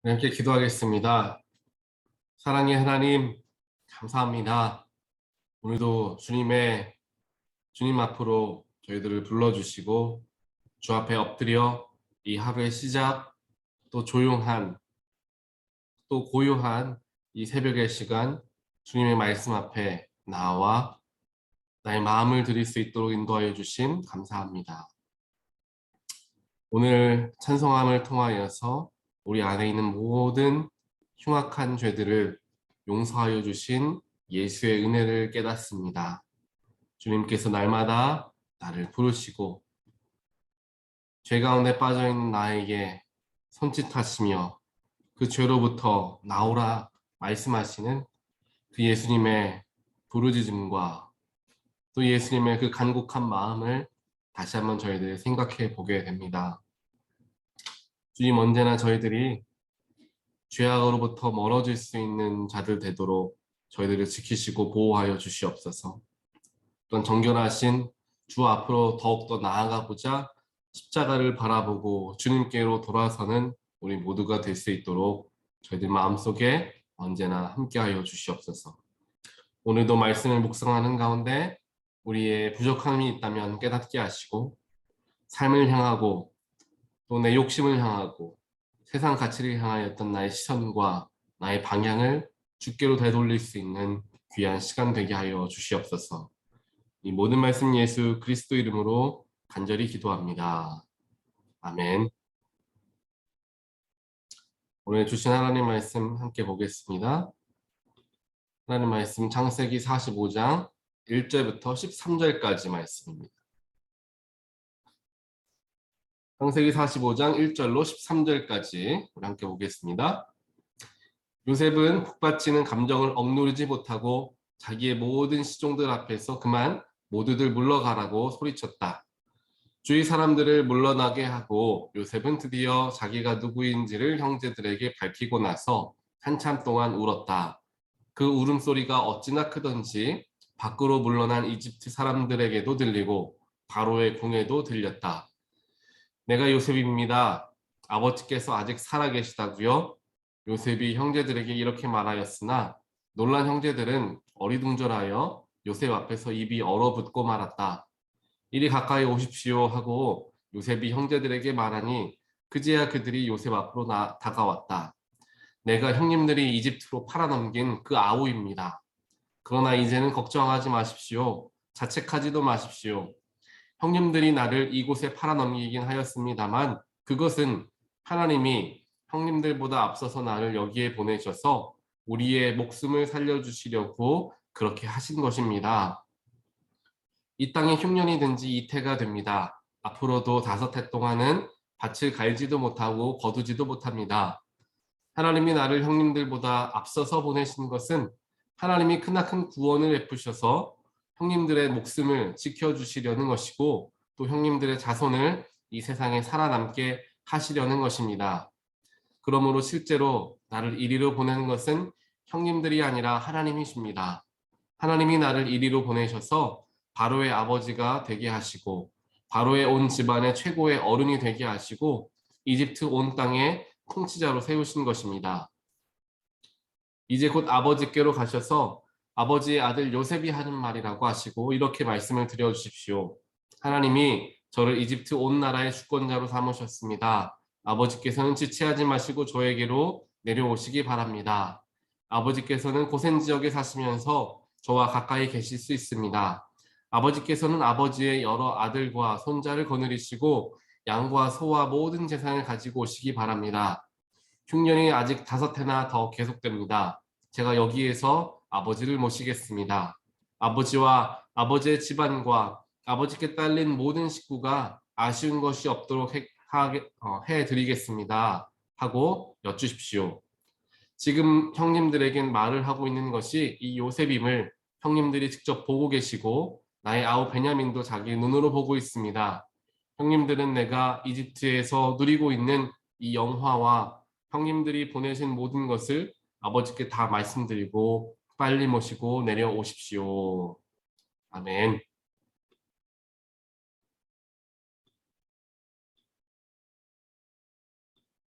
함께 기도하겠습니다. 사랑의 하나님, 감사합니다. 오늘도 주님 앞으로 저희들을 불러주시고 주 앞에 엎드려 이 하루의 시작, 또 조용한, 또 고요한 이 새벽의 시간, 주님의 말씀 앞에 나와 나의 마음을 드릴 수 있도록 인도하여 주심 감사합니다. 오늘 찬송함을 통하여서 우리 안에 있는 모든 흉악한 죄들을 용서하여 주신 예수의 은혜를 깨닫습니다. 주님께서 날마다 나를 부르시고 죄 가운데 빠져있는 나에게 손짓하시며 그 죄로부터 나오라 말씀하시는 그 예수님의 부르짖음과 또 예수님의 그 간곡한 마음을 다시 한번 저희들이 생각해 보게 됩니다. 주님, 언제나 저희들이 죄악으로부터 멀어질 수 있는 자들 되도록 저희들을 지키시고 보호하여 주시옵소서. 또한 정결하신 주 앞으로 더욱더 나아가보자 십자가를 바라보고 주님께로 돌아서는 우리 모두가 될 수 있도록 저희들 마음속에 언제나 함께하여 주시옵소서. 오늘도 말씀을 묵상하는 가운데 우리의 부족함이 있다면 깨닫게 하시고 삶을 향하고 또 내 욕심을 향하고 세상 가치를 향하였던 나의 시선과 나의 방향을 주께로 되돌릴 수 있는 귀한 시간 되게 하여 주시옵소서. 이 모든 말씀 예수 그리스도 이름으로 간절히 기도합니다. 아멘. 오늘 주신 하나님 말씀 함께 보겠습니다. 하나님 말씀 창세기 45장 1절부터 13절까지 말씀입니다. 창세기 45장 1절로 13절까지 우리 함께 보겠습니다. 요셉은 북받치는 감정을 억누르지 못하고 자기의 모든 시종들 앞에서 그만 모두들 물러가라고 소리쳤다. 주위 사람들을 물러나게 하고 요셉은 드디어 자기가 누구인지를 형제들에게 밝히고 나서 한참 동안 울었다. 그 울음소리가 어찌나 크던지 밖으로 물러난 이집트 사람들에게도 들리고 바로의 궁에도 들렸다. 내가 요셉입니다. 아버지께서 아직 살아계시다고요? 요셉이 형제들에게 이렇게 말하였으나 놀란 형제들은 어리둥절하여 요셉 앞에서 입이 얼어붙고 말았다. 이리 가까이 오십시오 하고 요셉이 형제들에게 말하니 그제야 그들이 요셉 앞으로 다가왔다. 내가 형님들이 이집트로 팔아넘긴 그 아우입니다. 그러나 이제는 걱정하지 마십시오. 자책하지도 마십시오. 형님들이 나를 이곳에 팔아넘기긴 하였습니다만 그것은 하나님이 형님들보다 앞서서 나를 여기에 보내셔서 우리의 목숨을 살려주시려고 그렇게 하신 것입니다. 이 땅에 흉년이 든 지 이태가 됩니다. 앞으로도 5해 동안은 밭을 갈지도 못하고 거두지도 못합니다. 하나님이 나를 형님들보다 앞서서 보내신 것은 하나님이 크나큰 구원을 베푸셔서 형님들의 목숨을 지켜주시려는 것이고 또 형님들의 자손을 이 세상에 살아남게 하시려는 것입니다. 그러므로 실제로 나를 이리로 보내는 것은 형님들이 아니라 하나님이십니다. 하나님이 나를 이리로 보내셔서 바로의 아버지가 되게 하시고 바로의 온 집안의 최고의 어른이 되게 하시고 이집트 온 땅의 통치자로 세우신 것입니다. 이제 곧 아버지께로 가셔서 아버지의 아들 요셉이 하는 말이라고 하시고 이렇게 말씀을 드려주십시오. 하나님이 저를 이집트 온 나라의 주권자로 삼으셨습니다. 아버지께서는 지체하지 마시고 저에게로 내려오시기 바랍니다. 아버지께서는 고센 지역에 사시면서 저와 가까이 계실 수 있습니다. 아버지께서는 아버지의 여러 아들과 손자를 거느리시고 양과 소와 모든 재산을 가지고 오시기 바랍니다. 흉년이 아직 5해나 더 계속됩니다. 제가 여기에서 아버지를 모시겠습니다. 아버지와 아버지의 집안과 아버지께 딸린 모든 식구가 아쉬운 것이 없도록 해드리겠습니다. 하고 여쭈십시오. 지금 형님들에겐 말을 하고 있는 것이 이 요셉임을 형님들이 직접 보고 계시고 나의 아우 베냐민도 자기 눈으로 보고 있습니다. 형님들은 내가 이집트에서 누리고 있는 이 영화와 형님들이 보내신 모든 것을 아버지께 다 말씀드리고 빨리 모시고 내려오십시오. 아멘.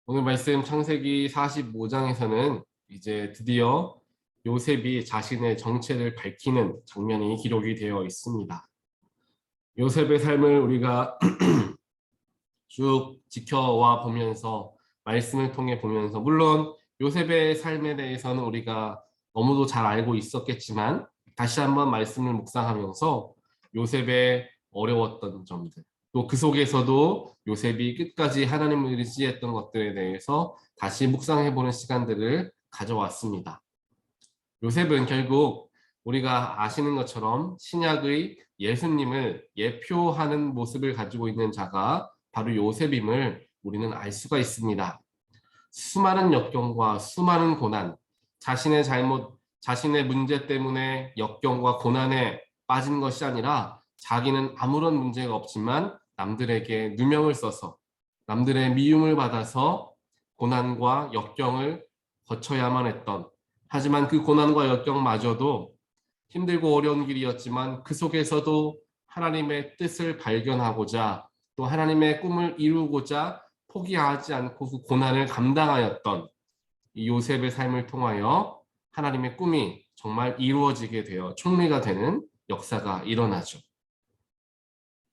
오늘 말씀 창세기 45장에서는 이제 드디어 요셉이 자신의 정체를 밝히는 장면이 기록이 되어 있습니다. 요셉의 삶을 우리가 쭉 지켜와 보면서 말씀을 통해 보면서 물론 요셉의 삶에 대해서는 우리가 너무도 잘 알고 있었겠지만 다시 한번 말씀을 묵상하면서 요셉의 어려웠던 점들 또 그 속에서도 요셉이 끝까지 하나님을 의지했던 것들에 대해서 다시 묵상해보는 시간들을 가져왔습니다. 요셉은 결국 우리가 아시는 것처럼 신약의 예수님을 예표하는 모습을 가지고 있는 자가 바로 요셉임을 우리는 알 수가 있습니다. 수많은 역경과 수많은 고난, 자신의 잘못, 자신의 문제 때문에 역경과 고난에 빠진 것이 아니라 자기는 아무런 문제가 없지만 남들에게 누명을 써서 남들의 미움을 받아서 고난과 역경을 거쳐야만 했던 하지만 그 고난과 역경마저도 힘들고 어려운 길이었지만 그 속에서도 하나님의 뜻을 발견하고자 또 하나님의 꿈을 이루고자 포기하지 않고 그 고난을 감당하였던 이 요셉의 삶을 통하여 하나님의 꿈이 정말 이루어지게 되어 총리가 되는 역사가 일어나죠.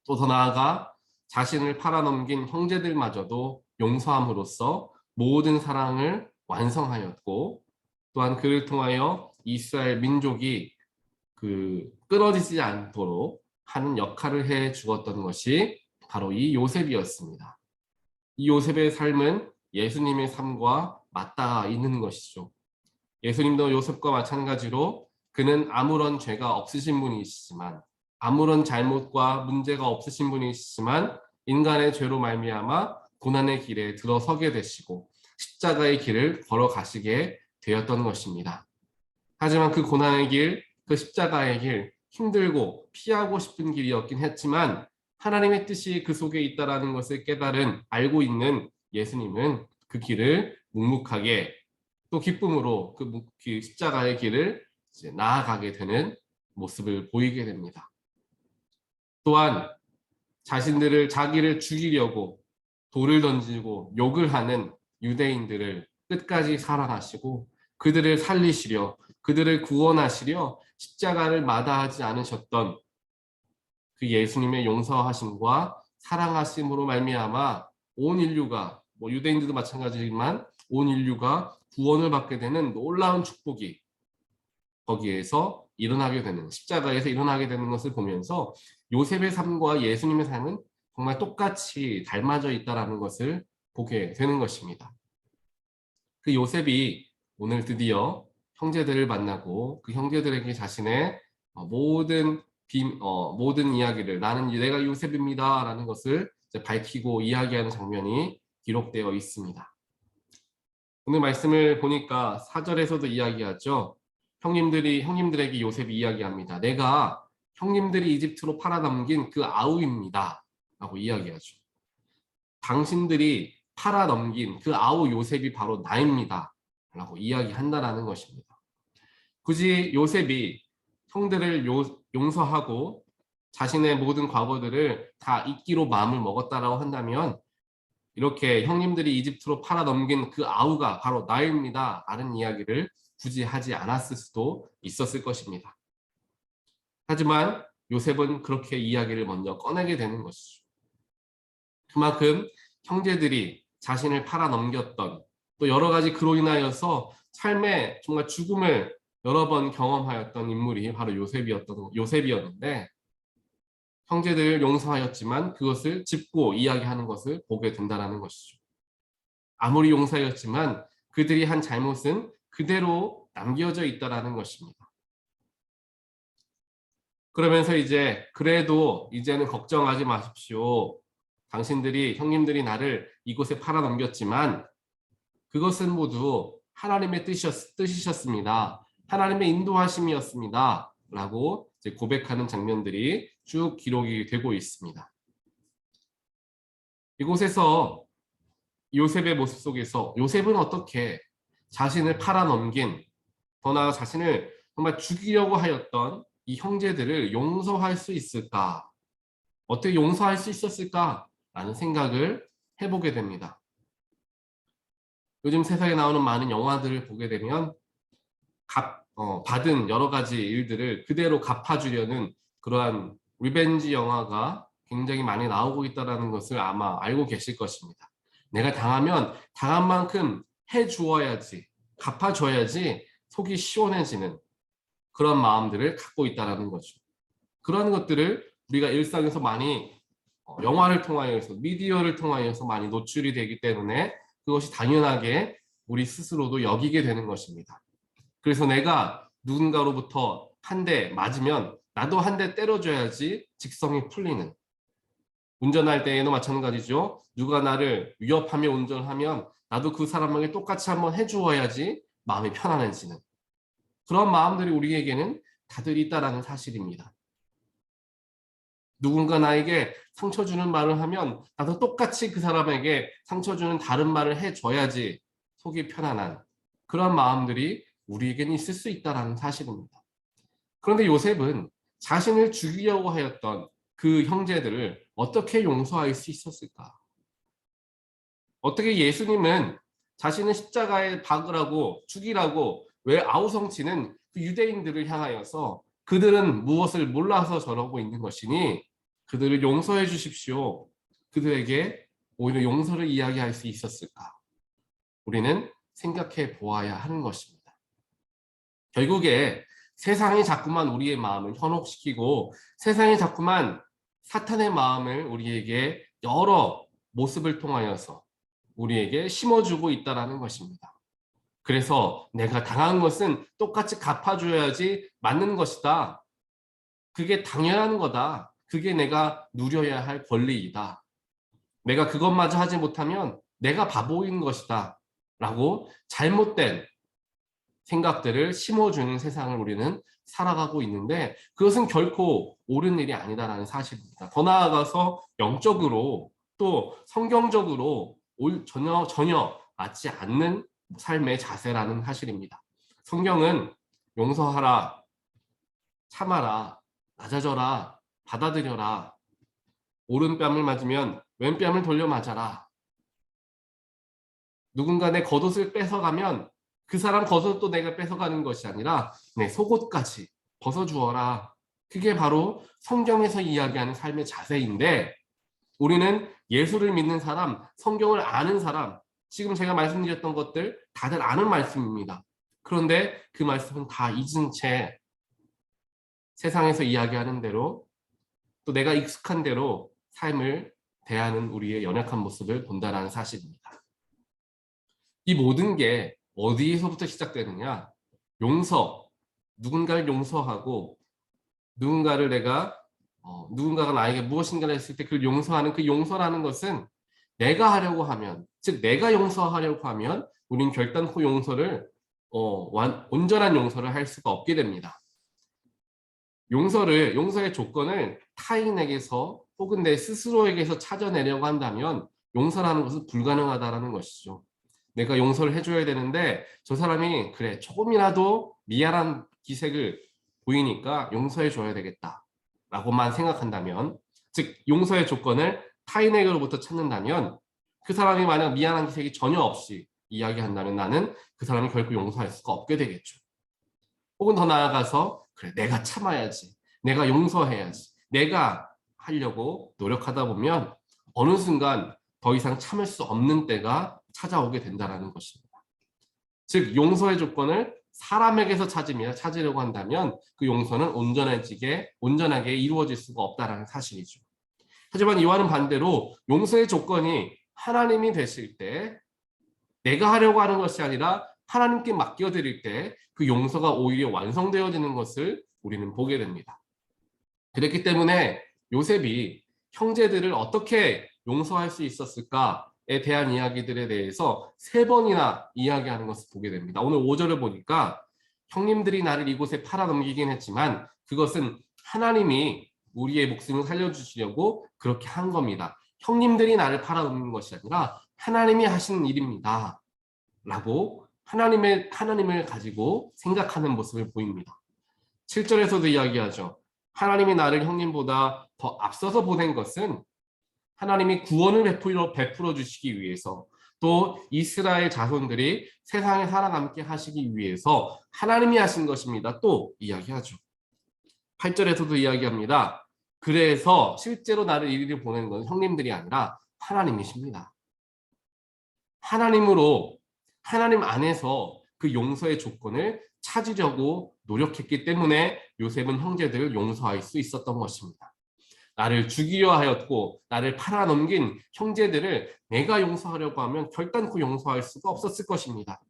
또 더 나아가 자신을 팔아넘긴 형제들마저도 용서함으로써 모든 사랑을 완성하였고 또한 그를 통하여 이스라엘 민족이 끊어지지 않도록 하는 역할을 해 주었던 것이 바로 이 요셉이었습니다. 이 요셉의 삶은 예수님의 삶과 맞닿아 있는 것이죠. 예수님도 요셉과 마찬가지로 그는 아무런 죄가 없으신 분이시지만 아무런 잘못과 문제가 없으신 분이시지만 인간의 죄로 말미암아 고난의 길에 들어서게 되시고 십자가의 길을 걸어가시게 되었던 것입니다. 하지만 그 고난의 길, 그 십자가의 길, 힘들고 피하고 싶은 길이었긴 했지만 하나님의 뜻이 그 속에 있다라는 것을 깨달은 알고 있는 예수님은 그 길을 묵묵하게 또 기쁨으로 그 십자가의 길을 이제 나아가게 되는 모습을 보이게 됩니다. 또한 자기를 죽이려고 돌을 던지고 욕을 하는 유대인들을 끝까지 사랑하시고 그들을 살리시려 그들을 구원하시려 십자가를 마다하지 않으셨던 그 예수님의 용서하심과 사랑하심으로 말미암아 온 인류가 유대인들도 마찬가지지만 온 인류가 구원을 받게 되는 놀라운 축복이 거기에서 일어나게 되는 십자가에서 일어나게 되는 것을 보면서 요셉의 삶과 예수님의 삶은 정말 똑같이 닮아져 있다라는 것을 보게 되는 것입니다. 그 요셉이 오늘 드디어 형제들을 만나고 그 형제들에게 자신의 모든 이야기를 내가 요셉입니다 라는 것을 밝히고 이야기하는 장면이 기록되어 있습니다. 오늘 말씀을 보니까 4절에서도 이야기하죠. 형님들에게 요셉이 이야기합니다. 내가 형님들이 이집트로 팔아넘긴 그 아우입니다 라고 이야기하죠. 당신들이 팔아넘긴 그 아우 요셉이 바로 나입니다 라고 이야기한다라는 것입니다. 굳이 요셉이 형들을 용서하고 자신의 모든 과거들을 다 잊기로 마음을 먹었다라고 한다면 이렇게 형님들이 이집트로 팔아넘긴 그 아우가 바로 나입니다 라는 이야기를 굳이 하지 않았을 수도 있었을 것입니다. 하지만 요셉은 그렇게 이야기를 먼저 꺼내게 되는 것이죠. 그만큼 형제들이 자신을 팔아넘겼던 또 여러 가지 그로 인하여서 삶에 정말 죽음을 여러 번 경험하였던 인물이 바로 요셉이었는데 형제들을 용서하였지만 그것을 짚고 이야기하는 것을 보게 된다는 것이죠. 아무리 용서하였지만 그들이 한 잘못은 그대로 남겨져 있다는 것입니다. 그러면서 그래도 이제는 걱정하지 마십시오. 형님들이 나를 이곳에 팔아넘겼지만 그것은 모두 하나님의 뜻이셨습니다. 하나님의 인도하심이었습니다. 라고 고백하는 장면들이 쭉 기록이 되고 있습니다. 이곳에서 요셉의 모습 속에서 요셉은 어떻게 자신을 팔아넘긴 더 나아 자신을 정말 죽이려고 하였던 이 형제들을 용서할 수 있을까? 어떻게 용서할 수 있었을까? 라는 생각을 해보게 됩니다. 요즘 세상에 나오는 많은 영화들을 보게 되면 받은 여러 가지 일들을 그대로 갚아주려는 그러한 리벤지 영화가 굉장히 많이 나오고 있다는 것을 아마 알고 계실 것입니다. 내가 당하면 당한 만큼 해주어야지, 갚아줘야지 속이 시원해지는 그런 마음들을 갖고 있다는 거죠. 그런 것들을 우리가 일상에서 많이 영화를 통하여서 미디어를 통하여서 많이 노출이 되기 때문에 그것이 당연하게 우리 스스로도 여기게 되는 것입니다. 그래서 내가 누군가로부터 한 대 맞으면 나도 한 대 때려줘야지 직성이 풀리는, 운전할 때에도 마찬가지죠. 누가 나를 위협하며 운전하면 나도 그 사람에게 똑같이 한번 해주어야지 마음이 편안해지는 그런 마음들이 우리에게는 다들 있다는 사실입니다. 누군가 나에게 상처 주는 말을 하면 나도 똑같이 그 사람에게 상처 주는 다른 말을 해줘야지 속이 편안한 그런 마음들이 우리에게는 있을 수 있다는 사실입니다. 그런데 요셉은 자신을 죽이려고 하였던 그 형제들을 어떻게 용서할 수 있었을까? 어떻게 예수님은 자신을 십자가에 박으라고 죽이라고 왜 아우성치는 그 유대인들을 향하여서 그들은 무엇을 몰라서 저러고 있는 것이니 그들을 용서해 주십시오. 그들에게 오히려 용서를 이야기할 수 있었을까? 우리는 생각해 보아야 하는 것입니다. 결국에 세상이 자꾸만 우리의 마음을 현혹시키고 세상이 자꾸만 사탄의 마음을 우리에게 여러 모습을 통하여서 우리에게 심어주고 있다는 것입니다. 그래서 내가 당한 것은 똑같이 갚아줘야지 맞는 것이다. 그게 당연한 거다. 그게 내가 누려야 할 권리이다. 내가 그것마저 하지 못하면 내가 바보인 것이다. 라고 잘못된 생각들을 심어주는 세상을 우리는 살아가고 있는데 그것은 결코 옳은 일이 아니다라는 사실입니다. 더 나아가서 영적으로 또 성경적으로 전혀 맞지 않는 삶의 자세라는 사실입니다. 성경은 용서하라, 참아라, 낮아져라, 받아들여라, 오른뺨을 맞으면 왼뺨을 돌려 맞아라. 누군가 내 겉옷을 뺏어가면 그 사람 겉옷도 내가 뺏어가는 것이 아니라 내 속옷까지 벗어주어라. 그게 바로 성경에서 이야기하는 삶의 자세인데 우리는 예수를 믿는 사람, 성경을 아는 사람, 지금 제가 말씀드렸던 것들 다들 아는 말씀입니다. 그런데 그 말씀은 다 잊은 채 세상에서 이야기하는 대로 또 내가 익숙한 대로 삶을 대하는 우리의 연약한 모습을 본다는 사실입니다. 이 모든 게 어디에서부터 시작되느냐? 용서, 누군가를 용서하고 누군가를 누군가가 나에게 무엇인가를 했을 때 그 용서하는 그 용서라는 것은 내가 하려고 하면, 즉 내가 용서하려고 하면 우린 결단코 용서를 온전한 용서를 할 수가 없게 됩니다. 용서의 조건을 타인에게서 혹은 내 스스로에게서 찾아내려고 한다면 용서라는 것은 불가능하다는 것이죠. 내가 용서를 해줘야 되는데 저 사람이 그래 조금이라도 미안한 기색을 보이니까 용서해줘야 되겠다 라고만 생각한다면, 즉 용서의 조건을 타인에게로부터 찾는다면 그 사람이 만약 미안한 기색이 전혀 없이 이야기한다면 나는 그 사람을 결코 용서할 수가 없게 되겠죠. 혹은 더 나아가서 그래 내가 참아야지, 내가 용서해야지, 내가 하려고 노력하다 보면 어느 순간 더 이상 참을 수 없는 때가 찾아오게 된다는 것입니다. 즉 용서의 조건을 사람에게서 찾으려고 한다면 그 용서는 온전하게 이루어질 수가 없다는 사실이죠. 하지만 이와는 반대로 용서의 조건이 하나님이 되실 때 내가 하려고 하는 것이 아니라 하나님께 맡겨드릴 때 그 용서가 오히려 완성되어지는 것을 우리는 보게 됩니다. 그렇기 때문에 요셉이 형제들을 어떻게 용서할 수 있었을까에 대한 이야기들에 대해서 3번이나 이야기하는 것을 보게 됩니다. 오늘 5절을 보니까 형님들이 나를 이곳에 팔아넘기긴 했지만 그것은 하나님이 우리의 목숨을 살려주시려고 그렇게 한 겁니다. 형님들이 나를 팔아넘긴 것이 아니라 하나님이 하시는 일입니다. 라고 하나님을 가지고 생각하는 모습을 보입니다. 7절에서도 이야기하죠. 하나님이 나를 형님보다 더 앞서서 보낸 것은 하나님이 구원을 베풀어 주시기 위해서 또 이스라엘 자손들이 세상에 살아남게 하시기 위해서 하나님이 하신 것입니다. 또 이야기하죠. 8절에서도 이야기합니다. 그래서 실제로 나를 이리로 보내는 건 형님들이 아니라 하나님이십니다. 하나님 안에서 그 용서의 조건을 찾으려고 노력했기 때문에 요셉은 형제들을 용서할 수 있었던 것입니다. 나를 죽이려 하였고 나를 팔아넘긴 형제들을 내가 용서하려고 하면 결단코 용서할 수가 없었을 것입니다.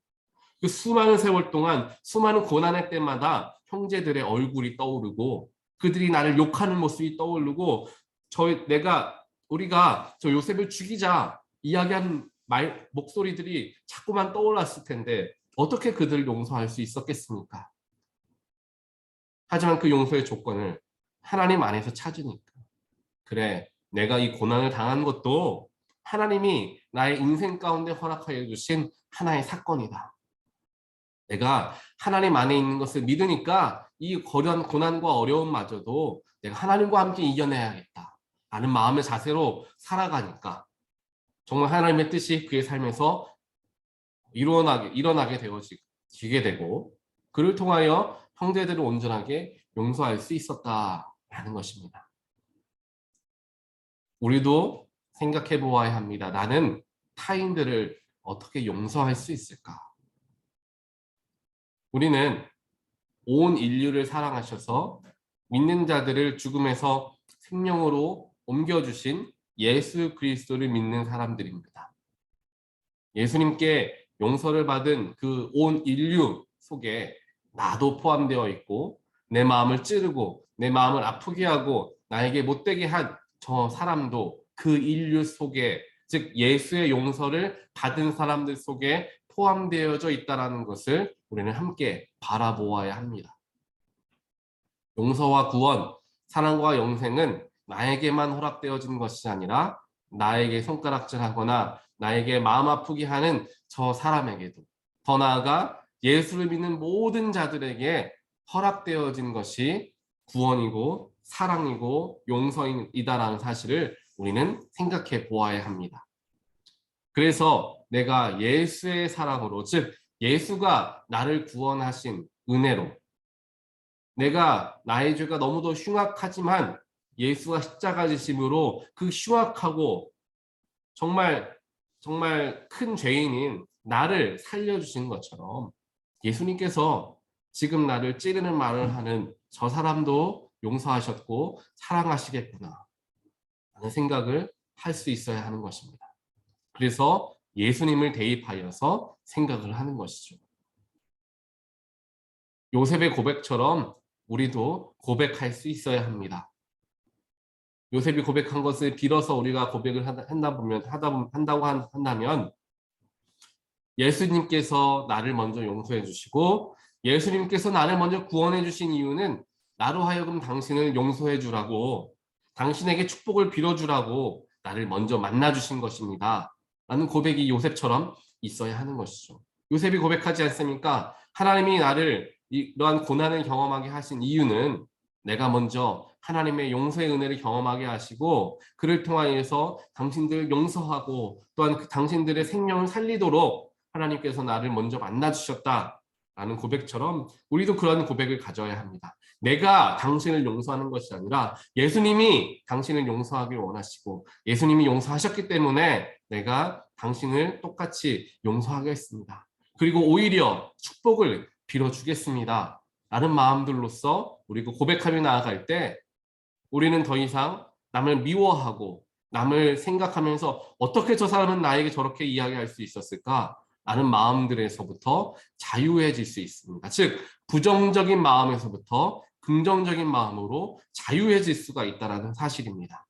그 수많은 세월 동안 수많은 고난의 때마다 형제들의 얼굴이 떠오르고 그들이 나를 욕하는 모습이 떠오르고 우리가 저 요셉을 죽이자 이야기하는 목소리들이 자꾸만 떠올랐을 텐데 어떻게 그들을 용서할 수 있었겠습니까? 하지만 그 용서의 조건을 하나님 안에서 찾으니까 그래, 내가 이 고난을 당한 것도 하나님이 나의 인생 가운데 허락하여 주신 하나의 사건이다. 내가 하나님 안에 있는 것을 믿으니까 이 고난과 어려움마저도 내가 하나님과 함께 이겨내야겠다 라는 마음의 자세로 살아가니까 정말 하나님의 뜻이 그의 삶에서 일어나게 되어지게 되고 그를 통하여 형제들을 온전하게 용서할 수 있었다라는 것입니다. 우리도 생각해 보아야 합니다. 나는 타인들을 어떻게 용서할 수 있을까? 우리는 온 인류를 사랑하셔서 믿는 자들을 죽음에서 생명으로 옮겨주신 예수 그리스도를 믿는 사람들입니다. 예수님께 용서를 받은 그 온 인류 속에 나도 포함되어 있고 내 마음을 찌르고 내 마음을 아프게 하고 나에게 못되게 한 저 사람도 그 인류 속에 즉 예수의 용서를 받은 사람들 속에 포함되어져 있다는 것을 우리는 함께 바라보아야 합니다. 용서와 구원, 사랑과 영생은 나에게만 허락되어진 것이 아니라 나에게 손가락질하거나 나에게 마음 아프게 하는 저 사람에게도 더 나아가 예수를 믿는 모든 자들에게 허락되어진 것이 구원이고 사랑이고 용서이다라는 사실을 우리는 생각해 보아야 합니다. 그래서 내가 예수의 사랑으로 즉 예수가 나를 구원하신 은혜로 내가 나의 죄가 너무도 흉악하지만 예수가 십자가 지심으로 그 흉악하고 정말 큰 죄인인 나를 살려주신 것처럼 예수님께서 지금 나를 찌르는 말을 하는 저 사람도 용서하셨고 사랑하시겠구나 라는 생각을 할 수 있어야 하는 것입니다. 그래서 예수님을 대입하여서 생각을 하는 것이죠. 요셉의 고백처럼 우리도 고백할 수 있어야 합니다. 요셉이 고백한 것을 빌어서 우리가 고백을 한다면 예수님께서 나를 먼저 용서해 주시고 예수님께서 나를 먼저 구원해 주신 이유는 나로 하여금 당신을 용서해 주라고 당신에게 축복을 빌어주라고 나를 먼저 만나 주신 것입니다. 라는 고백이 요셉처럼 있어야 하는 것이죠. 요셉이 고백하지 않습니까? 하나님이 나를 이러한 고난을 경험하게 하신 이유는 내가 먼저 하나님의 용서의 은혜를 경험하게 하시고 그를 통하여서 당신들을 용서하고 또한 당신들의 생명을 살리도록 하나님께서 나를 먼저 만나 주셨다라는 고백처럼 우리도 그런 고백을 가져야 합니다. 내가 당신을 용서하는 것이 아니라 예수님이 당신을 용서하길 원하시고 예수님이 용서하셨기 때문에 내가 당신을 똑같이 용서하겠습니다. 그리고 오히려 축복을 빌어주겠습니다. 라는 마음들로서 우리가 고백하며 나아갈 때 우리는 더 이상 남을 미워하고 남을 생각하면서 어떻게 저 사람은 나에게 저렇게 이야기할 수 있었을까? 라는 마음들에서부터 자유해질 수 있습니다. 즉 부정적인 마음에서부터 긍정적인 마음으로 자유해질 수가 있다는 사실입니다.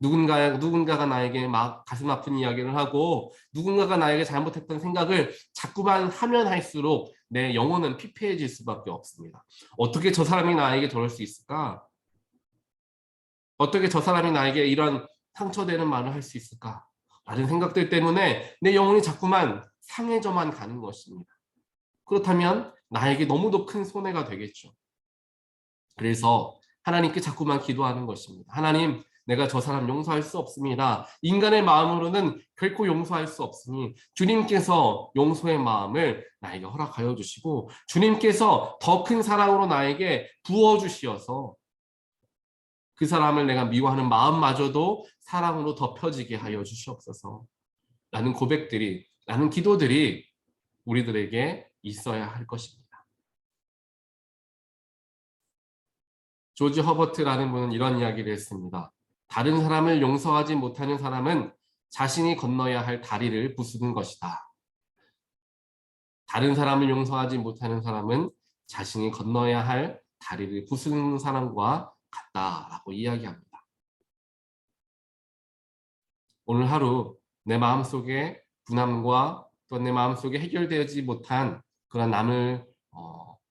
누군가가 나에게 막 가슴 아픈 이야기를 하고 누군가가 나에게 잘못했던 생각을 자꾸만 하면 할수록 내 영혼은 피폐해질 수밖에 없습니다. 어떻게 저 사람이 나에게 저럴 수 있을까? 어떻게 저 사람이 나에게 이런 상처되는 말을 할 수 있을까? 라는 생각들 때문에 내 영혼이 자꾸만 상해져만 가는 것입니다. 그렇다면 나에게 너무도 큰 손해가 되겠죠. 그래서 하나님께 자꾸만 기도하는 것입니다. 하나님, 내가 저 사람 용서할 수 없습니다. 인간의 마음으로는 결코 용서할 수 없으니 주님께서 용서의 마음을 나에게 허락하여 주시고 주님께서 더 큰 사랑으로 나에게 부어주시어서 그 사람을 내가 미워하는 마음마저도 사랑으로 덮여지게 하여 주시옵소서. 라는 고백들이, 라는 기도들이 우리들에게 있어야 할 것입니다. 조지 허버트라는 분은 이런 이야기를 했습니다. 다른 사람을 용서하지 못하는 사람은 자신이 건너야 할 다리를 부수는 것이다. 다른 사람을 용서하지 못하는 사람은 자신이 건너야 할 다리를 부수는 사람과 같다라고 이야기합니다. 오늘 하루 내 마음속에 분함과 또 내 마음속에 해결되지 못한 그런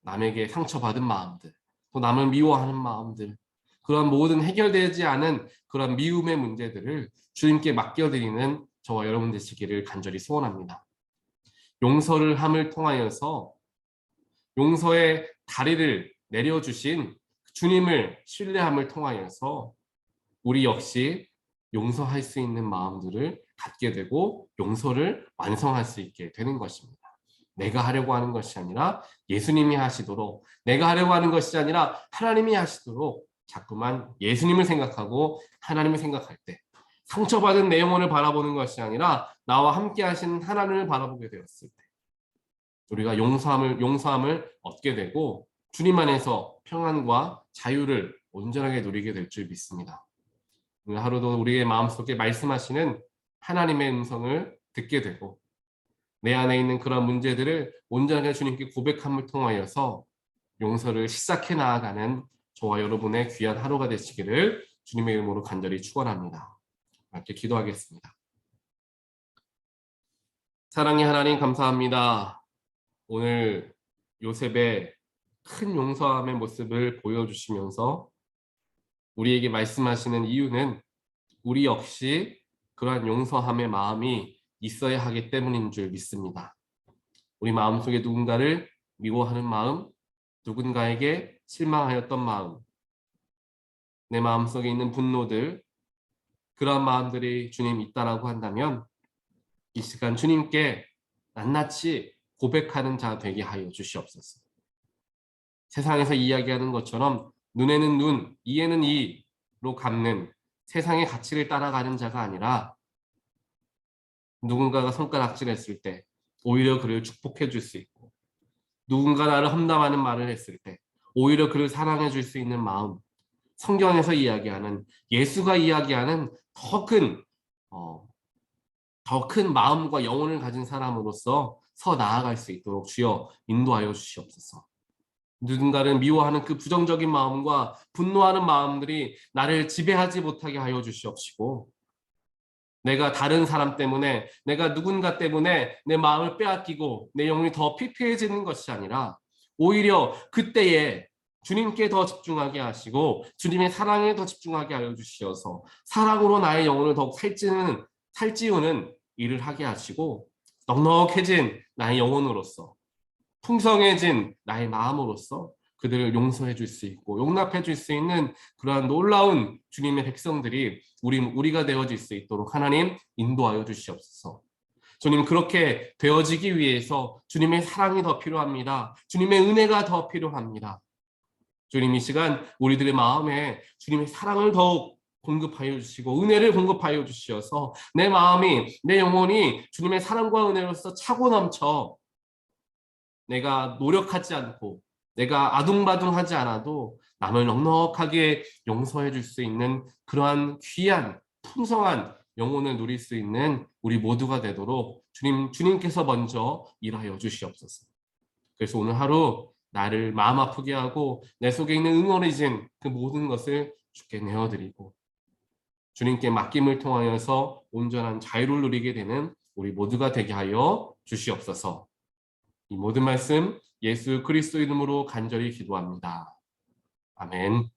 남에게 상처받은 마음들, 또 남을 미워하는 마음들, 그런 모든 해결되지 않은 그런 미움의 문제들을 주님께 맡겨드리는 저와 여러분 되시기를 간절히 소원합니다. 용서를 함을 통하여서 용서의 다리를 내려주신 주님을 신뢰함을 통하여서 우리 역시 용서할 수 있는 마음들을 갖게 되고 용서를 완성할 수 있게 되는 것입니다. 내가 하려고 하는 것이 아니라 예수님이 하시도록, 내가 하려고 하는 것이 아니라 하나님이 하시도록 자꾸만 예수님을 생각하고 하나님을 생각할 때 상처받은 내 영혼을 바라보는 것이 아니라 나와 함께 하시는 하나님을 바라보게 되었을 때 우리가 용서함을 얻게 되고 주님 안에서 평안과 자유를 온전하게 누리게 될 줄 믿습니다. 오늘 하루도 우리의 마음속에 말씀하시는 하나님의 음성을 듣게 되고 내 안에 있는 그런 문제들을 온전하게 주님께 고백함을 통하여서 용서를 시작해 나아가는 저와 여러분의 귀한 하루가 되시기를 주님의 이름으로 간절히 축원합니다. 함께 기도하겠습니다. 사랑의 하나님 감사합니다. 오늘 요셉의 큰 용서함의 모습을 보여주시면서 우리에게 말씀하시는 이유는 우리 역시 그러한 용서함의 마음이 있어야 하기 때문인 줄 믿습니다. 우리 마음속에 누군가를 미워하는 마음, 누군가에게 실망하였던 마음, 내 마음속에 있는 분노들, 그러한 마음들이 주님 있다라고 한다면 이 시간 주님께 낱낱이 고백하는 자 되게 하여 주시옵소서. 세상에서 이야기하는 것처럼 눈에는 눈, 이에는 이로 갚는 세상의 가치를 따라가는 자가 아니라 누군가가 손가락질했을 때 오히려 그를 축복해 줄 수 있고 누군가 나를 험담하는 말을 했을 때 오히려 그를 사랑해 줄 수 있는 마음, 성경에서 이야기하는 예수가 이야기하는 더 큰 마음과 영혼을 가진 사람으로서 서 나아갈 수 있도록 주여 인도하여 주시옵소서. 누군가를 미워하는 그 부정적인 마음과 분노하는 마음들이 나를 지배하지 못하게 하여 주시옵시고 내가 다른 사람 때문에 내가 누군가 때문에 내 마음을 빼앗기고 내 영혼이 더 피폐해지는 것이 아니라 오히려 그때에 주님께 더 집중하게 하시고 주님의 사랑에 더 집중하게 하여 주시어서 사랑으로 나의 영혼을 더욱 살찌우는 일을 하게 하시고 넉넉해진 나의 영혼으로서 풍성해진 나의 마음으로서 그들을 용서해 줄 수 있고 용납해 줄 수 있는 그러한 놀라운 주님의 백성들이 우리가 되어질 수 있도록 하나님 인도하여 주시옵소서. 주님 그렇게 되어지기 위해서 주님의 사랑이 더 필요합니다. 주님의 은혜가 더 필요합니다. 주님 이 시간 우리들의 마음에 주님의 사랑을 더욱 공급하여 주시고 은혜를 공급하여 주시어서 내 마음이 내 영혼이 주님의 사랑과 은혜로서 차고 넘쳐 내가 노력하지 않고 내가 아둥바둥하지 않아도 남을 넉넉하게 용서해 줄 수 있는 그러한 귀한 풍성한 영혼을 누릴 수 있는 우리 모두가 되도록 주님께서 먼저 일하여 주시옵소서. 그래서 오늘 하루 나를 마음 아프게 하고 내 속에 있는 응어리진 그 모든 것을 주께 내어드리고 주님께 맡김을 통하여서 온전한 자유를 누리게 되는 우리 모두가 되게 하여 주시옵소서. 이 모든 말씀 예수 그리스도 이름으로 간절히 기도합니다. 아멘.